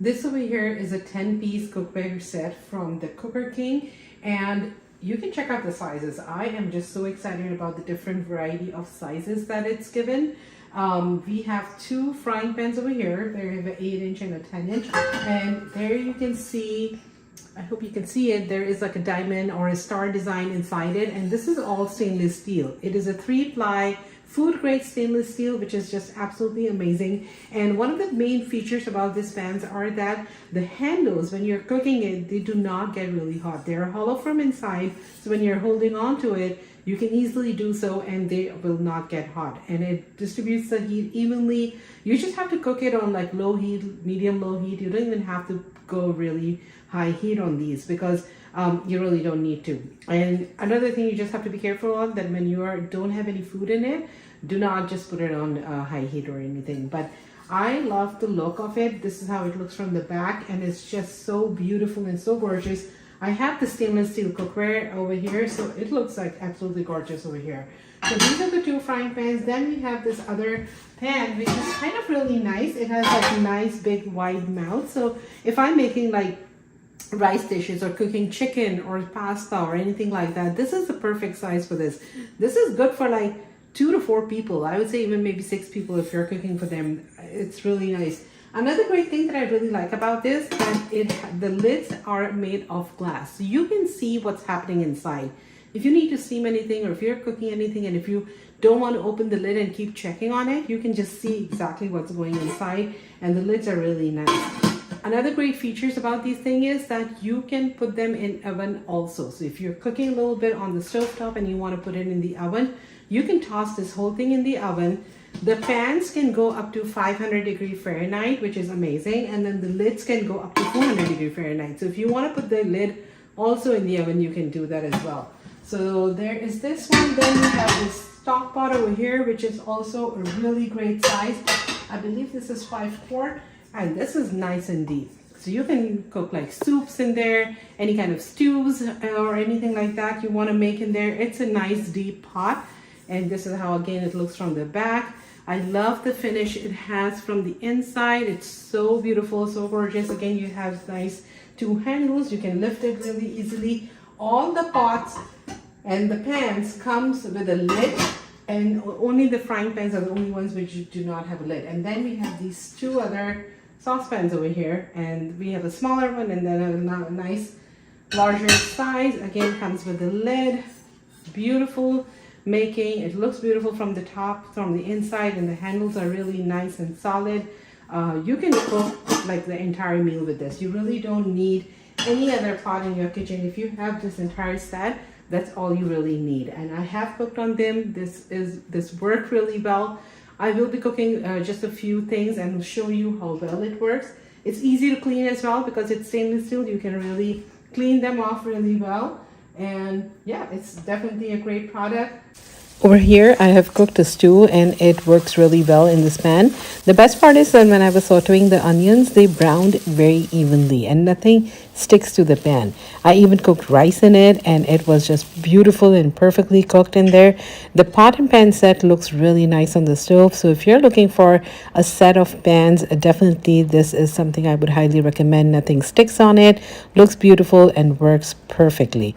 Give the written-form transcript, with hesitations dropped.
This over here is a 10-piece cookware set from the Cooker King, and you can check out the sizes. I am just so excited about the different variety of sizes that it's given. We have two frying pans over here. They have an 8-inch and a 10-inch, and there you can see, I hope you can see it, there is like a diamond or a star design inside it, and this is all stainless steel. It is a 3-ply food grade stainless steel, which is just absolutely amazing. And one of the main features about these pans are that the handles, when you're cooking it, they do not get really hot. They're hollow from inside, so when you're holding on to it, you can easily do so and they will not get hot, and it distributes the heat evenly. You just have to cook it on like low heat, medium low heat. You don't even have to go really high heat on these because you really don't need to. And another thing you just have to be careful of, that when you don't have any food in it, do not just put it on high heat or anything. But I love the look of it. This is how it looks from the back, and it's just so beautiful and so gorgeous. I have the stainless steel cookware over here, so it looks like absolutely gorgeous over here. So these are the two frying pans. Then we have this other pan, which is kind of really nice. It has like a nice big wide mouth. So if I'm making like rice dishes or cooking chicken or pasta or anything like that, this is the perfect size for this. This is good for like 2 to 4 people. I would say even maybe 6 people if you're cooking for them. It's really nice. Another great thing that I really like about this, that the lids are made of glass. So you can see what's happening inside. If you need to steam anything or if you're cooking anything and if you don't want to open the lid and keep checking on it, you can just see exactly what's going inside, and the lids are really nice. Another great features about these things is that you can put them in oven also. So if you're cooking a little bit on the stove top and you want to put it in the oven, you can toss this whole thing in the oven. The pans can go up to 500 Fahrenheit, which is amazing. And then the lids can go up to 400 Fahrenheit. So if you want to put the lid also in the oven, you can do that as well. So there is this one. Then we have this stock pot over here, which is also a really great size. I believe this is 5 quart, and this is nice and deep. So you can cook like soups in there, any kind of stews or anything like that you want to make in there. It's a nice deep pot. And this is how, again, it looks from the back. I love the finish it has from the inside. It's so beautiful, so gorgeous. Again, you have nice 2 handles. You can lift it really easily. All the pots and the pans comes with a lid, and only the frying pans are the only ones which do not have a lid. And then we have these 2 other saucepans over here, and we have a smaller one and then a nice larger size. Again, comes with a lid. Beautiful making. It looks beautiful from the top, from the inside, and the handles are really nice and solid. You can cook like the entire meal with this. You really don't need any other pot in your kitchen. If you have this entire set, that's all you really need. And I have cooked on them. This worked really well. I will be cooking just a few things and show you how well it works. It's easy to clean as well because it's stainless steel. You can really clean them off really well. And yeah, it's definitely a great product. Over here, I have cooked a stew and it works really well in this pan. The best part is that when I was sauteing the onions, they browned very evenly and nothing sticks to the pan. I even cooked rice in it and it was just beautiful and perfectly cooked in there. The pot and pan set looks really nice on the stove. So if you're looking for a set of pans, definitely this is something I would highly recommend. Nothing sticks on it, looks beautiful and works perfectly.